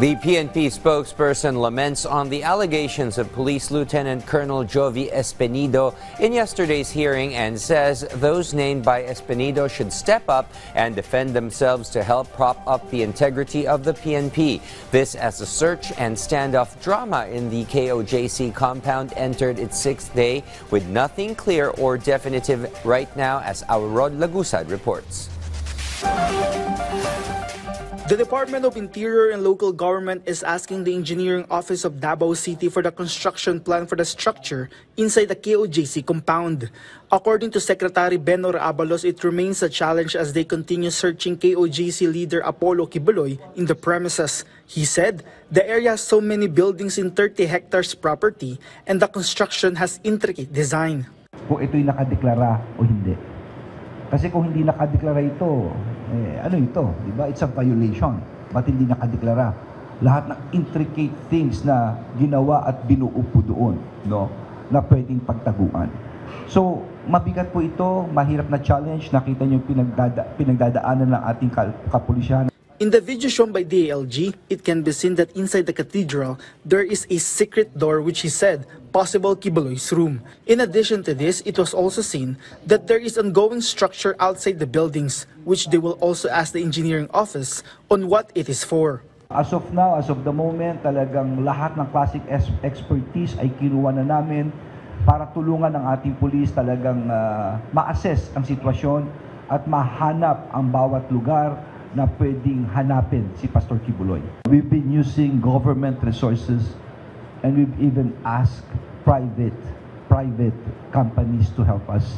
The PNP spokesperson laments on the allegations of Police Lieutenant Colonel Jovi Espinido in yesterday's hearing and says those named by Espinido should step up and defend themselves to help prop up the integrity of the PNP. This as the search and standoff drama in the KOJC compound entered its sixth day with nothing clear or definitive right now, as our Rod Lagusad reports. The Department of Interior and Local Government is asking the Engineering Office of Davao City for the construction plan for the structure inside the KOJC compound. According to Secretary Benor Abalos, it remains a challenge as they continue searching KOJC leader Apollo Kibuloy in the premises. He said the area has so many buildings in 30 hectares property and the construction has intricate design. Kung ito'y nakadeklara o hindi. Kasi kung hindi nakadeklara ito, ano ito? Diba? It's a violation. Ba't hindi nakadeklara? Lahat ng intricate things na ginawa at binuupo doon, no? Na pwedeng pagtaguan. So, mabigat po ito, mahirap na challenge. Nakita niyo yung pinagdadaanan ng ating kapulisyan. In the video shown by DALG, it can be seen that inside the cathedral, there is a secret door which he said, possible Kibuloy's room. In addition to this, it was also seen that there is ongoing structure outside the buildings, which they will also ask the engineering office on what it is for. As of now, as of the moment, talagang lahat ng classic expertise ay kinuha na namin para tulungan ng ating pulis talagang ma-assess ang sitwasyon at mahanap ang bawat lugar na pwedeng hanapin si Pastor Kibuloy. We've been using government resources and we've even asked private companies to help us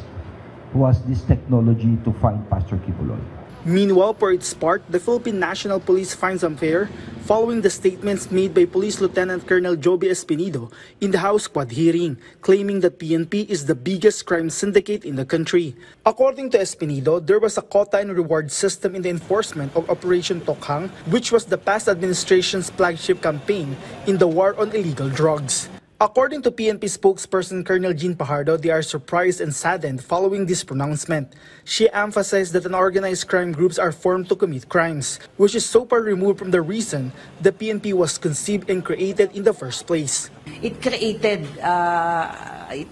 who has this technology to find Pastor Kibuloy. Meanwhile, for its part, the Philippine National Police finds unfair following the statements made by Police Lieutenant Colonel Jovi Espinido in the House Quad hearing, claiming that PNP is the biggest crime syndicate in the country. According to Espinido, there was a quota and reward system in the enforcement of Operation Tokhang, which was the past administration's flagship campaign in the war on illegal drugs. According to PNP spokesperson Colonel Jean Pajardo, they are surprised and saddened following this pronouncement. She emphasized that organized crime groups are formed to commit crimes, which is so far removed from the reason the PNP was conceived and created in the first place. It created, it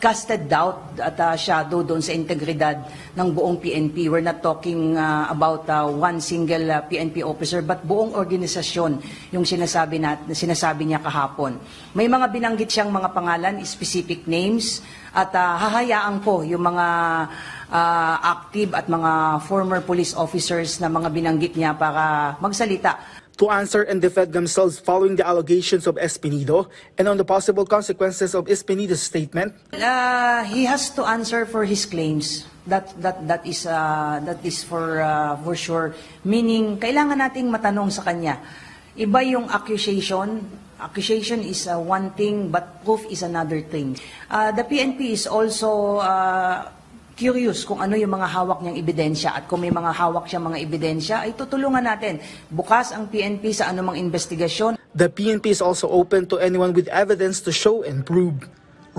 casted doubt at shadow doon sa integridad ng buong PNP. We're not talking about one single PNP officer, but buong organisasyon yung sinasabi niya kahapon. May mga binanggit siyang mga pangalan, specific names, at hahayaan ko yung mga active at mga former police officers na mga binanggit niya para magsalita. To answer and defend themselves following the allegations of Espinido and on the possible consequences of Espinido's statement, he has to answer for his claims. That is for sure. Meaning, kailangan nating matanong sa kanya. Iba yung accusation. Accusation is one thing, but proof is another thing. The PNP is also curious kung ano yung mga hawak niyang ebidensya, at kung may mga hawak siyang mga ebidensya, ay tutulungan natin. Bukas ang PNP sa anumang investigasyon. The PNP is also open to anyone with evidence to show and prove.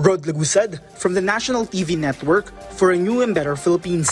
Rod Lagusad from the National TV Network for a new and better Philippines.